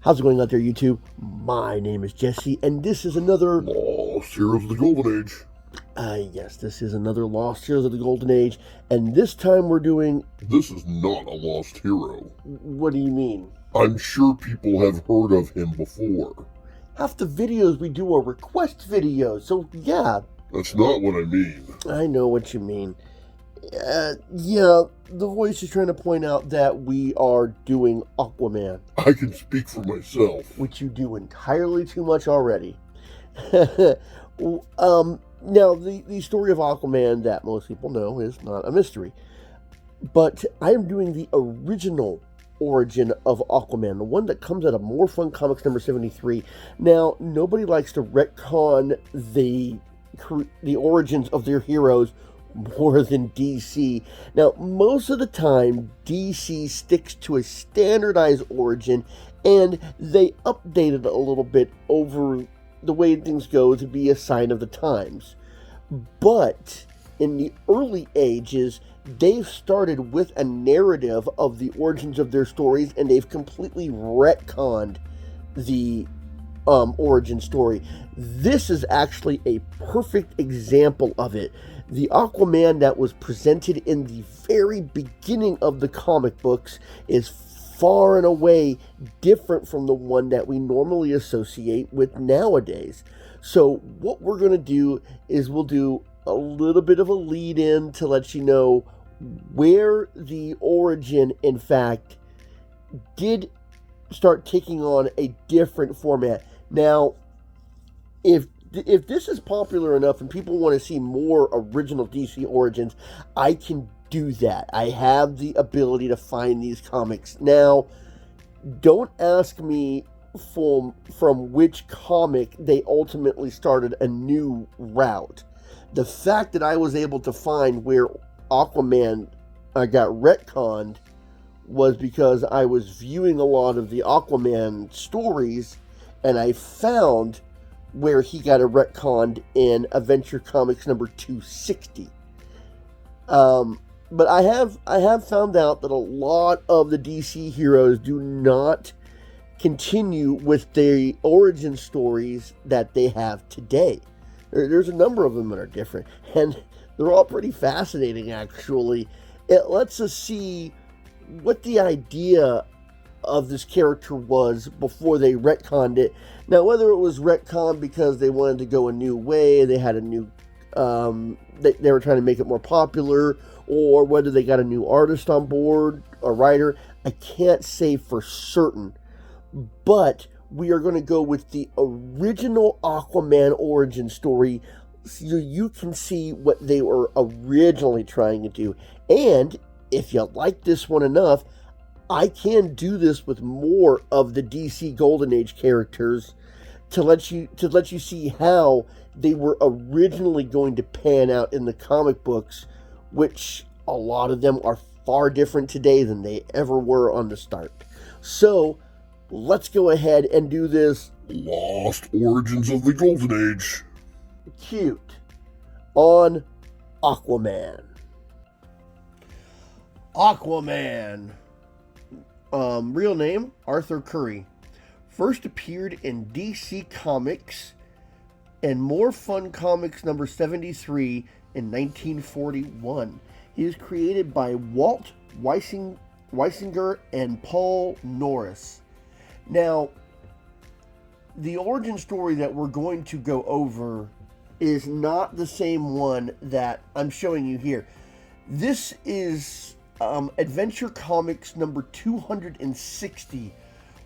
How's it going out there, YouTube? My name is Jesse, and this is another Lost Heroes of the Golden Age. Yes, this is another Lost Heroes of the Golden Age, and this time we're doing... This is not a lost hero. What do you mean? I'm sure people have heard of him before. Half the videos we do are request videos, so yeah. That's not what I mean. I know what you mean. Yeah, the voice is trying to point out that we are doing Aquaman. I can speak for myself. Which you do entirely too much already. Now, the story of Aquaman that most people know is not a mystery. But I am doing the original origin of Aquaman, the one that comes out of More Fun Comics number 73. Now, nobody likes to retcon the origins of their heroes more than DC. Now, most of the time, DC sticks to a standardized origin, and they update it a little bit over the way things go to be a sign of the times. But in the early ages, they've started with a narrative of the origins of their stories, and they've completely retconned the origin story. This is actually a perfect example of it. The Aquaman that was presented in the very beginning of the comic books is far and away different from the one that we normally associate with nowadays. So what we're going to do is we'll do a little bit of a lead-in to let you know where the origin, in fact, did start taking on a different format. Now, if this is popular enough and people want to see more original DC origins, I can do that. I have the ability to find these comics. Now, don't ask me from which comic they ultimately started a new route. The fact that I was able to find where Aquaman got retconned was because I was viewing a lot of the Aquaman stories, and I found where he got a retconned in Adventure Comics number 260. But I have found out that a lot of the DC heroes do not continue with the origin stories that they have today. There's a number of them that are different, and they're all pretty fascinating, actually. It lets us see what the idea of this character was before they retconned it. Now, whether it was retconned because they wanted to go a new way, they had a new, they were trying to make it more popular, or whether they got a new artist on board, a writer, I can't say for certain. But we are going to go with the original Aquaman origin story so you can see what they were originally trying to do. And if you like this one enough, I can do this with more of the DC Golden Age characters to let you see how they were originally going to pan out in the comic books, which a lot of them are far different today than they ever were on the start. So, let's go ahead and do this Lost Origins of the Golden Age. Cute on Aquaman. Aquaman. Real name, Arthur Curry. First appeared in DC Comics and More Fun Comics number 73 in 1941. He is created by Walt Weisinger and Paul Norris. Now, the origin story that we're going to go over is not the same one that I'm showing you here. This is Adventure Comics number 260,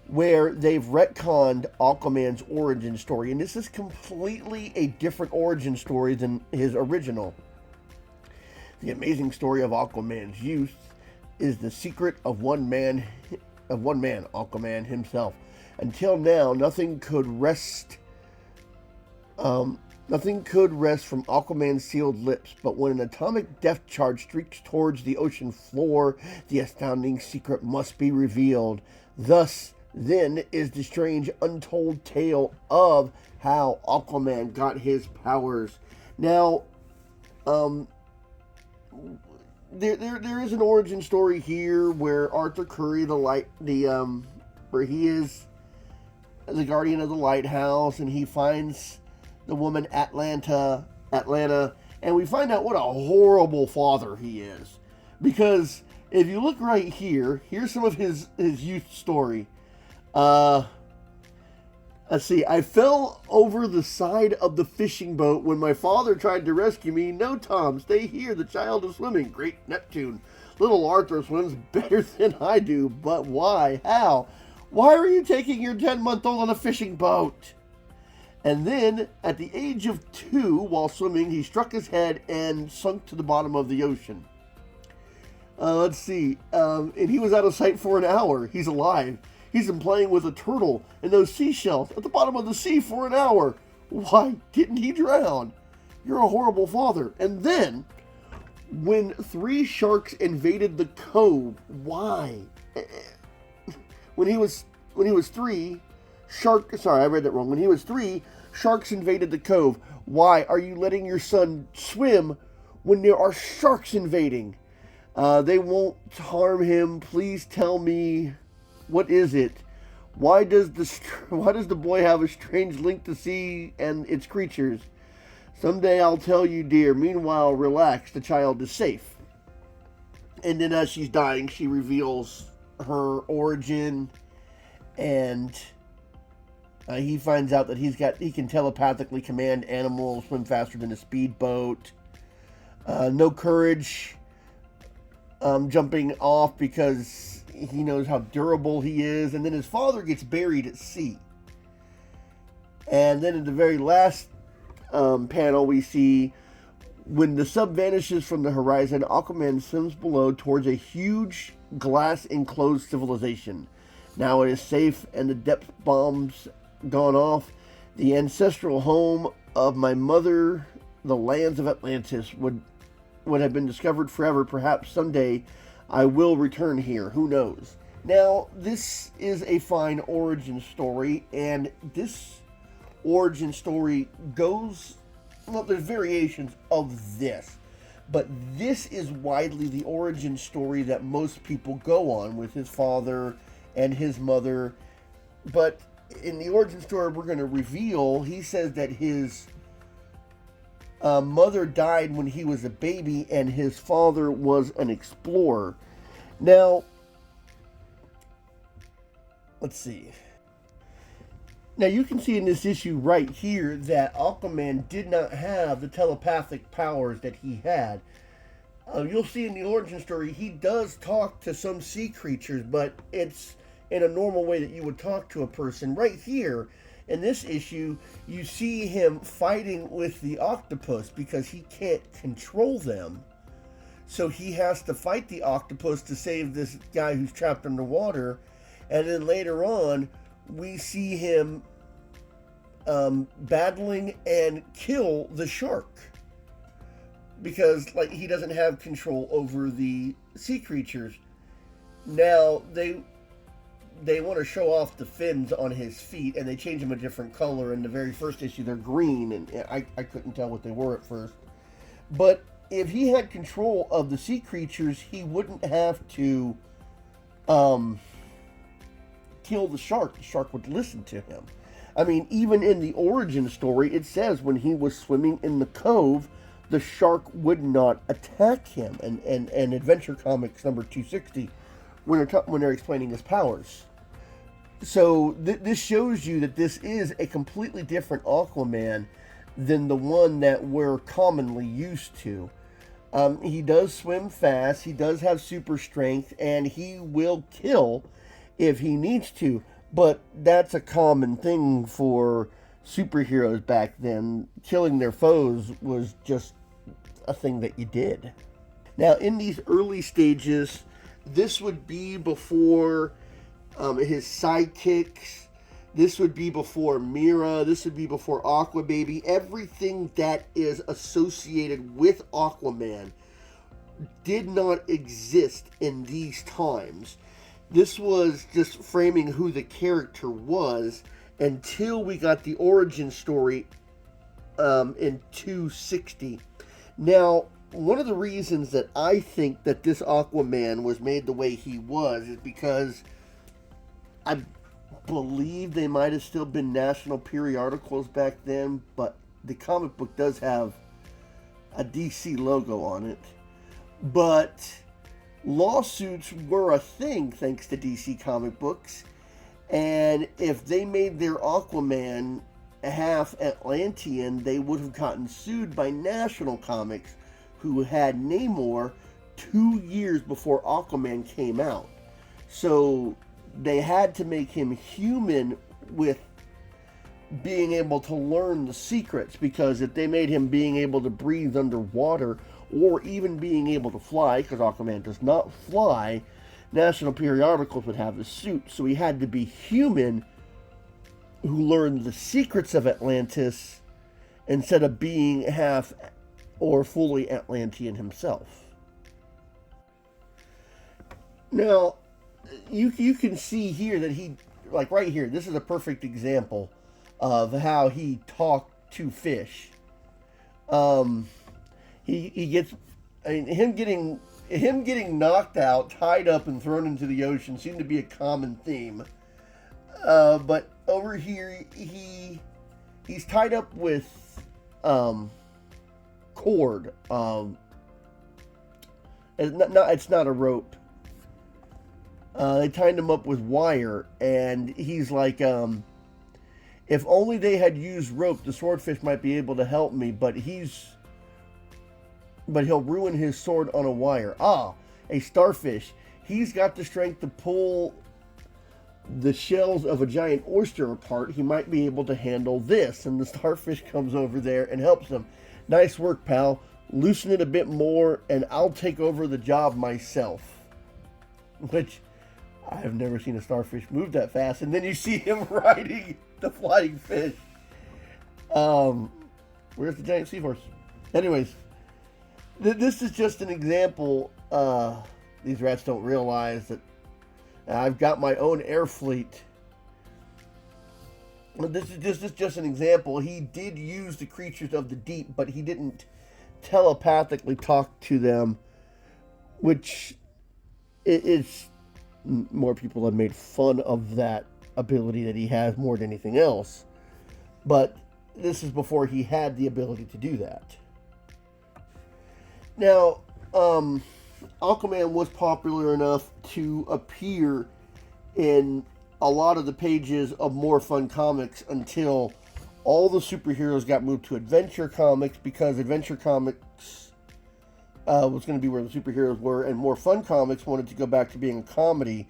where they've retconned Aquaman's origin story, and this is completely a different origin story than his original. The amazing story of Aquaman's youth is the secret of one man, Aquaman himself. Until now, nothing could rest from Aquaman's sealed lips, but when an atomic depth charge streaks towards the ocean floor, the astounding secret must be revealed. Thus, then, is the strange untold tale of how Aquaman got his powers. Now, there is an origin story here where Arthur Curry, where he is the guardian of the lighthouse, and he finds the woman Atlanta, and we find out what a horrible father he is. Because if you look right here, here's some of his youth story. Let's see. I fell over the side of the fishing boat when my father tried to rescue me. No, Tom, stay here. The child is swimming. Great Neptune. Little Arthur swims better than I do, but why? How? Why are you taking your 10-month-old on a fishing boat? And then, at the age of 2, while swimming, he struck his head and sunk to the bottom of the ocean. Let's see. And he was out of sight for an hour. He's alive. He's been playing with a turtle and those seashells at the bottom of the sea for an hour. Why didn't he drown? You're a horrible father. And then, when 3 sharks invaded the cove, why? When he was 3, I read that wrong. When he was 3, sharks invaded the cove. Why are you letting your son swim when there are sharks invading? They won't harm him. Please tell me, what is it? Why does the boy have a strange link to sea and its creatures? Someday I'll tell you, dear. Meanwhile, relax. The child is safe. And then as she's dying, she reveals her origin, and he finds out that he can telepathically command animals, swim faster than a speedboat. No courage, jumping off because he knows how durable he is. And then his father gets buried at sea. And then in the very last panel, we see when the sub vanishes from the horizon, Aquaman swims below towards a huge glass enclosed civilization. Now it is safe and the depth bombs gone off. The ancestral home of my mother, the lands of Atlantis, would have been discovered forever. Perhaps someday I will return here. Who knows? Now, this is a fine origin story, and this origin story goes... Well, there's variations of this, but this is widely the origin story that most people go on with his father and his mother. But in the origin story we're going to reveal, he says that his mother died when he was a baby and his father was an explorer. Now, let's see. Now, you can see in this issue right here that Aquaman did not have the telepathic powers that he had. You'll see in the origin story, he does talk to some sea creatures, but it's in a normal way that you would talk to a person. Right here, in this issue, you see him fighting with the octopus because he can't control them. So he has to fight the octopus to save this guy who's trapped underwater. And then later on, we see him battling and kill the shark because he doesn't have control over the sea creatures. Now they want to show off the fins on his feet, and they change them a different color. In the very first issue, they're green, and I couldn't tell what they were at first. But if he had control of the sea creatures, he wouldn't have to kill the shark. The shark would listen to him. I mean, even in the origin story, it says when he was swimming in the cove, the shark would not attack him. And Adventure Comics number 260, when they're explaining his powers. So this shows you that this is a completely different Aquaman than the one that we're commonly used to. He does swim fast, he does have super strength, and he will kill if he needs to. But that's a common thing for superheroes back then. Killing their foes was just a thing that you did. Now, in these early stages, this would be before his sidekicks. This would be before Mira. This would be before Aquababy. Everything that is associated with Aquaman did not exist in these times. This was just framing who the character was until we got the origin story in 260. Now, one of the reasons that I think that this Aquaman was made the way he was is because believe they might have still been national periodicals back then, but the comic book does have a DC logo on it. But lawsuits were a thing thanks to DC comic books, and if they made their Aquaman half Atlantean, they would have gotten sued by National Comics, who had Namor 2 years before Aquaman came out. So they had to make him human with being able to learn the secrets, because if they made him being able to breathe underwater or even being able to fly, because Aquaman does not fly, national periodicals would have the suit. So he had to be human who learned the secrets of Atlantis instead of being half or fully Atlantean himself. Now, you can see here that he, like right here, this is a perfect example of how he talked to fish. He gets, I mean, him getting knocked out, tied up, and thrown into the ocean seemed to be a common theme. But over here, he's tied up with cord. It's not a rope. They tied him up with wire, and he's like, if only they had used rope, the swordfish might be able to help me, but he'll ruin his sword on a wire. Ah, a starfish. He's got the strength to pull the shells of a giant oyster apart. He might be able to handle this. And the starfish comes over there and helps him. Nice work, pal. Loosen it a bit more, and I'll take over the job myself. Which, I've never seen a starfish move that fast. And then you see him riding the flying fish. Where's the giant seahorse? Anyways, this is just an example. These rats don't realize that I've got my own air fleet. This is just an example. He did use the creatures of the deep, but he didn't telepathically talk to them, which is, more people have made fun of that ability that he has more than anything else. But this is before he had the ability to do that. Now, Aquaman was popular enough to appear in a lot of the pages of More Fun Comics until all the superheroes got moved to Adventure Comics, because Adventure Comics was going to be where the superheroes were, and More Fun Comics wanted to go back to being a comedy,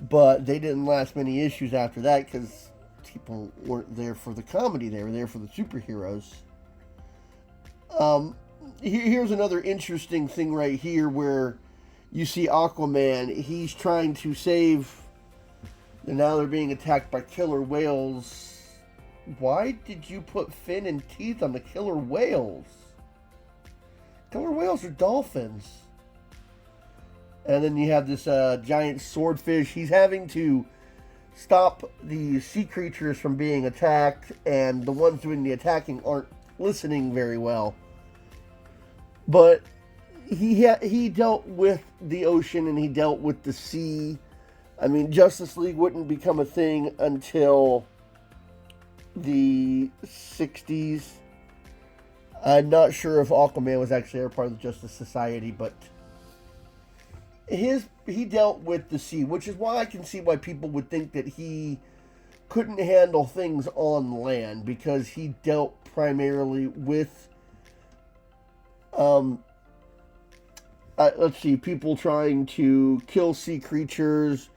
but they didn't last many issues after that because people weren't there for the comedy. They were there for the superheroes. Here's another interesting thing right here where you see Aquaman. He's trying to save, and now they're being attacked by killer whales. Why did you put fin and teeth on the killer whales? Killer whales are dolphins. And then you have this giant swordfish. He's having to stop the sea creatures from being attacked, and the ones doing the attacking aren't listening very well. But he dealt with the ocean, and he dealt with the sea. I mean, Justice League wouldn't become a thing until the 60s. I'm not sure if Aquaman was actually ever part of the Justice Society, but he dealt with the sea, which is why I can see why people would think that he couldn't handle things on land, because he dealt primarily with let's see, people trying to kill sea creatures,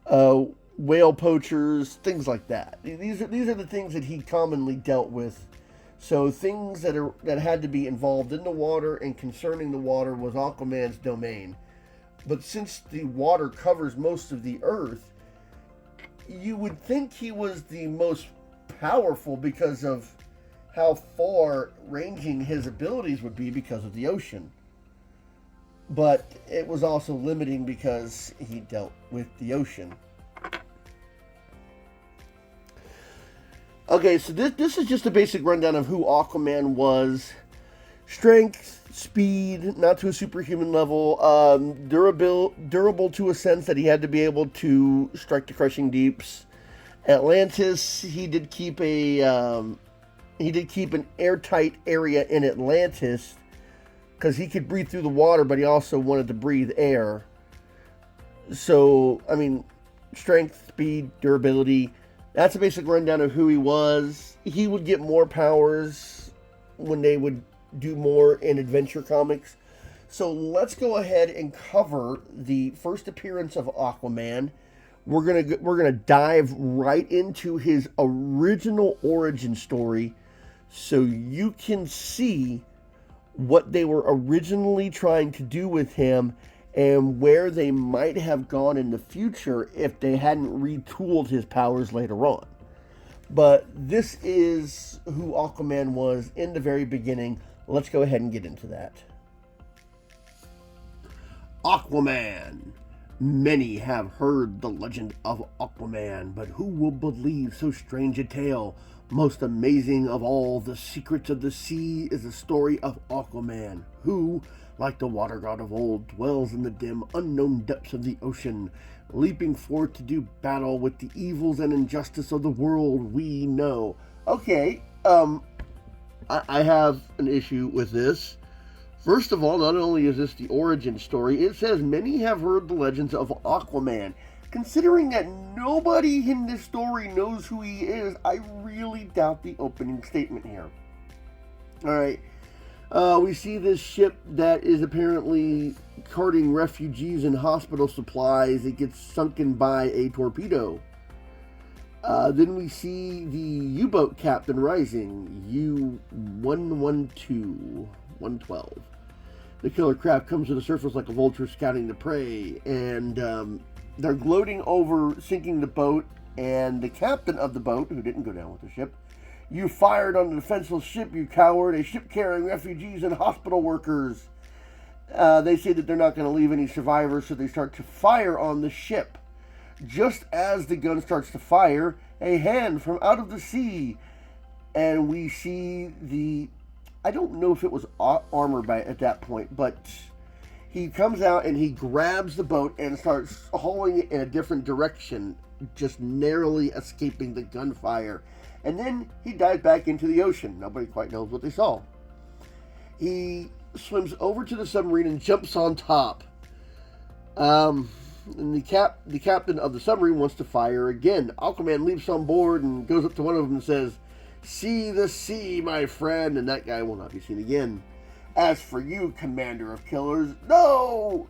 whale poachers, things like that. These are the things that he commonly dealt with. So things that had to be involved in the water and concerning the water was Aquaman's domain. But since the water covers most of the earth, you would think he was the most powerful because of how far ranging his abilities would be because of the ocean. But it was also limiting because he dealt with the ocean. Okay, so this is just a basic rundown of who Aquaman was. Strength, speed, not to a superhuman level. Durable to a sense that he had to be able to strike the crushing deeps. Atlantis, he did keep an airtight area in Atlantis because he could breathe through the water, but he also wanted to breathe air. So, I mean, strength, speed, durability. That's a basic rundown of who he was. He would get more powers when they would do more in adventure comics. So let's go ahead and cover the first appearance of Aquaman. We're gonna dive right into his original origin story, so you can see what they were originally trying to do with him and where they might have gone in the future if they hadn't retooled his powers later on. But this is who Aquaman was in the very beginning. Let's go ahead and get into that. Aquaman. Many have heard the legend of Aquaman, but who will believe so strange a tale? Most amazing of all the secrets of the sea is the story of Aquaman, who, like the water god of old, dwells in the dim, unknown depths of the ocean, leaping forth to do battle with the evils and injustice of the world we know. Okay, I have an issue with this. First of all, not only is this the origin story, it says many have heard the legends of Aquaman. Considering that nobody in this story knows who he is, I really doubt the opening statement here. Alright, we see this ship that is apparently carting refugees and hospital supplies. It gets sunken by a torpedo. Then we see the U-boat captain rising, U-112. The killer craft comes to the surface like a vulture scouting the prey, and they're gloating over sinking the boat, and the captain of the boat, who didn't go down with the ship, "You fired on the defenseless ship, you coward, a ship carrying refugees and hospital workers." They say that they're not going to leave any survivors, so they start to fire on the ship. Just as the gun starts to fire, a hand from out of the sea, and we see the, I don't know if it was armor at that point, but he comes out and he grabs the boat and starts hauling it in a different direction, just narrowly escaping the gunfire. And then he dives back into the ocean. Nobody quite knows what they saw. He swims over to the submarine and jumps on top. And the captain of the submarine wants to fire again. Aquaman leaps on board and goes up to one of them and says, "See the sea, my friend," and that guy will not be seen again. "As for you, commander of killers, no!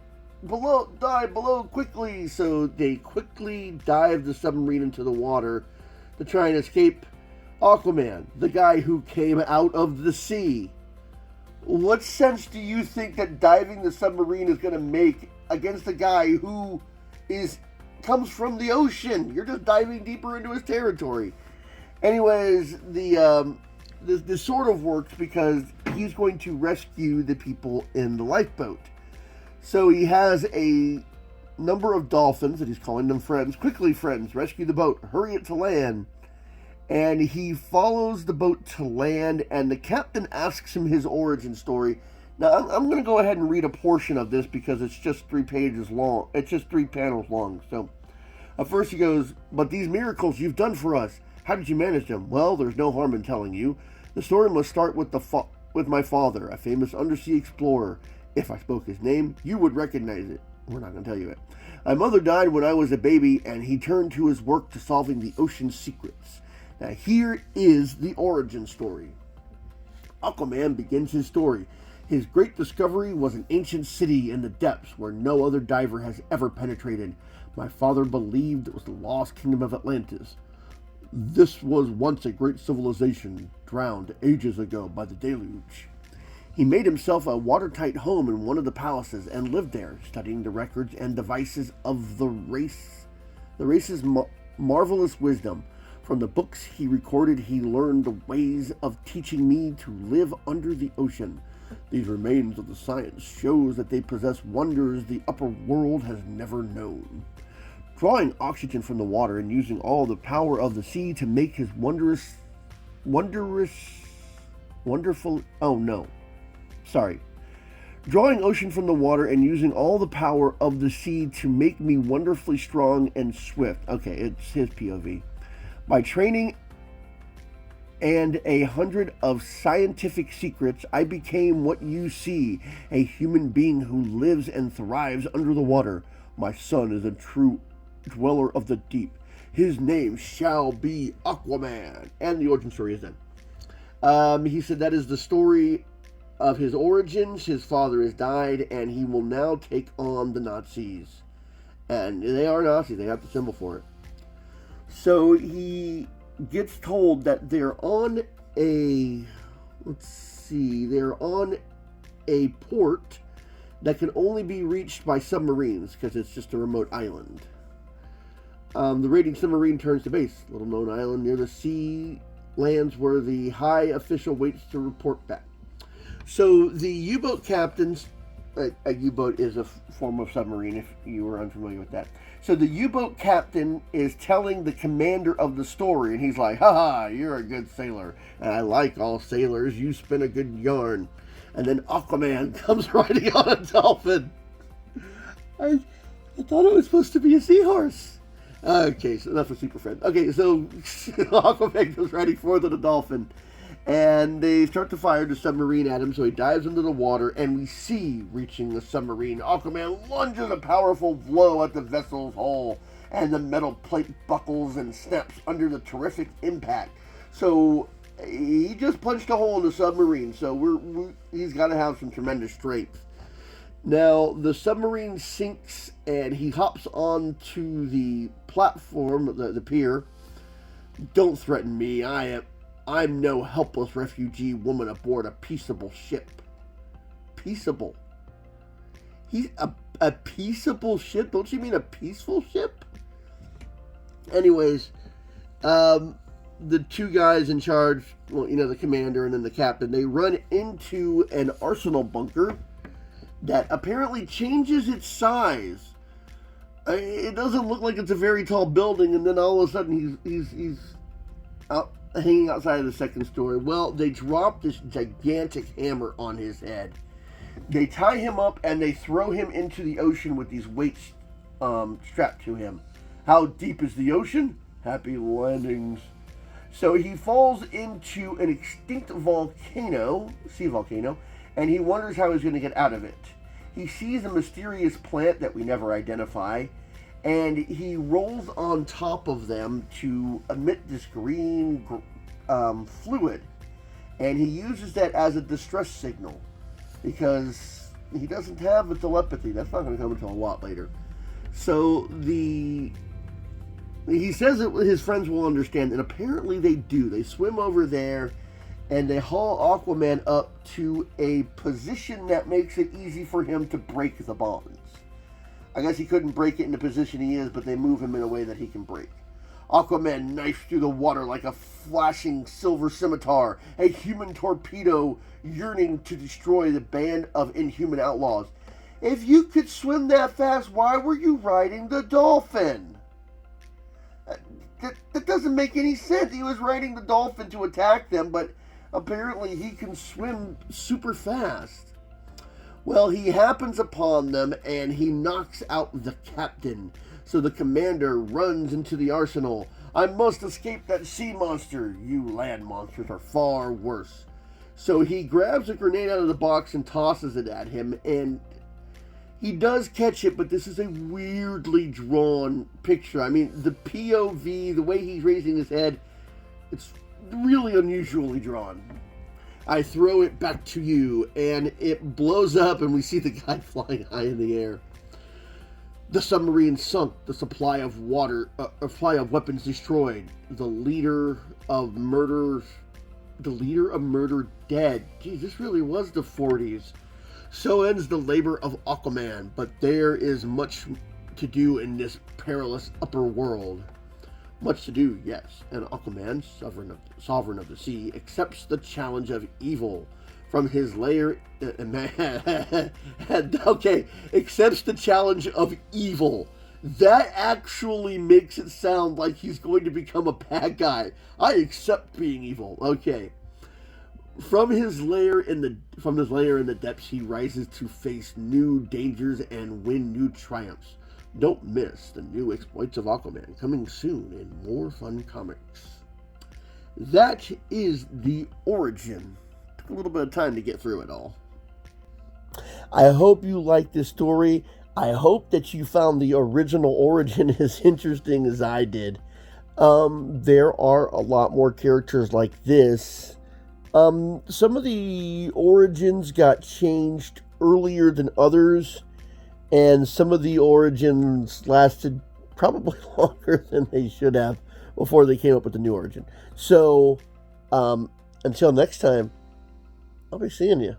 Dive below quickly!" So they quickly dive the submarine into the water to try and escape Aquaman, the guy who came out of the sea. What sense do you think that diving the submarine is going to make against a guy who comes from the ocean? You're just diving deeper into his territory. Anyways, this sort of works because he's going to rescue the people in the lifeboat. So he has a number of dolphins, and he's calling them friends. "Quickly, friends, rescue the boat. Hurry it to land." And he follows the boat to land, and the captain asks him his origin story. Now, I'm going to go ahead and read a portion of this because it's just 3 pages long. It's just 3 panels long. So, at first he goes, "But these miracles you've done for us, how did you manage them?" "Well, there's no harm in telling you. The story must start with my father, a famous undersea explorer. If I spoke his name, you would recognize it. We're not going to tell you it. My mother died when I was a baby, and he turned to his work to solving the ocean's secrets." Now, here is the origin story. Aquaman begins his story. His great discovery was an ancient city in the depths where no other diver has ever penetrated. My father believed it was the lost kingdom of Atlantis. This was once a great civilization, drowned ages ago by the deluge. He made himself a watertight home in one of the palaces and lived there, studying the records and devices of the race's marvelous wisdom. From the books he recorded, he learned the ways of teaching me to live under the ocean. These remains of the science shows that they possess wonders the upper world has never known. Drawing oxygen from the water and using all the power of the sea to make his wonderful, oh no, sorry. drawing ocean from the water and using all the power of the sea to make me wonderfully strong and swift. Okay, it's his POV. By training and 100 of scientific secrets, I became what you see, a human being who lives and thrives under the water. My son is a true dweller of the deep. His name shall be Aquaman. And the origin story is done. He said that is the story of his origins. His father has died, and he will now take on the Nazis. And they are Nazis. They have the symbol for it. So he gets told that they're on a port that can only be reached by submarines because it's just a remote island. The raiding submarine turns to base, little known island near the sea lands where the high official waits to report back. So the U-boat captains, a U-boat is a form of submarine if you were unfamiliar with that. So the U-boat captain is telling the commander of the story, and he's like, haha, you're a good sailor, and I like all sailors, you spin a good yarn. And then Aquaman comes riding on a dolphin. I thought it was supposed to be a seahorse. Okay, so that's a super friend. Okay, so Aquaman goes riding forth on a dolphin, and they start to fire the submarine at him, so he dives into the water, and we see, reaching the submarine, Aquaman lunges a powerful blow at the vessel's hull, and the metal plate buckles and snaps under the terrific impact. So he just punched a hole in the submarine, so he's got to have some tremendous strength. Now, the submarine sinks, and he hops onto the platform, the pier. Don't threaten me, I'm no helpless refugee woman aboard a peaceable ship. Peaceable? He's a peaceable ship? Don't you mean a peaceful ship? Anyways, the two guys in charge, well, the commander and then the captain, they run into an arsenal bunker that apparently changes its size. It doesn't look like it's a very tall building, and then all of a sudden he's out, hanging outside of the second story. Well, they drop this gigantic hammer on his head. They tie him up and they throw him into the ocean with these weights strapped to him. How deep is the ocean? Happy landings. So he falls into an extinct volcano, sea volcano, and he wonders how he's going to get out of it. He sees a mysterious plant that we never identify, and he rolls on top of them to emit this green fluid, and he uses that as a distress signal because he doesn't have a telepathy. That's not going to come until a lot later. So he says that his friends will understand, and apparently they do. They swim over there, and they haul Aquaman up to a position that makes it easy for him to break the bonds. I guess he couldn't break it in the position he is, but they move him in a way that he can break. Aquaman knifes through the water like a flashing silver scimitar, a human torpedo yearning to destroy the band of inhuman outlaws. If you could swim that fast, why were you riding the dolphin? That doesn't make any sense. He was riding the dolphin to attack them, but apparently he can swim super fast. Well, he happens upon them and he knocks out the captain. So the commander runs into the arsenal. I must escape that sea monster. You land monsters are far worse. So he grabs a grenade out of the box and tosses it at him, and he does catch it, but this is a weirdly drawn picture. I mean, the POV, the way he's raising his head, it's really unusually drawn. I throw it back to you, and it blows up, and we see the guy flying high in the air. The submarine sunk, the supply of weapons destroyed, the leader of murder dead. Geez, this really was the 40s. So ends the labor of Aquaman, but there is much to do in this perilous upper world. Much to do, yes, and Aquaman, sovereign of the sea, accepts the challenge of evil from his lair. Okay, accepts the challenge of evil. That actually makes it sound like he's going to become a bad guy. I accept being evil. Okay. From his lair in the depths, he rises to face new dangers and win new triumphs. Don't miss the new exploits of Aquaman, coming soon in more fun comics. That is the origin. Took a little bit of time to get through it all. I hope you liked this story. I hope that you found the original origin as interesting as I did. There are a lot more characters like this. Some of the origins got changed earlier than others, and some of the origins lasted probably longer than they should have before they came up with the new origin. So, until next time, I'll be seeing you.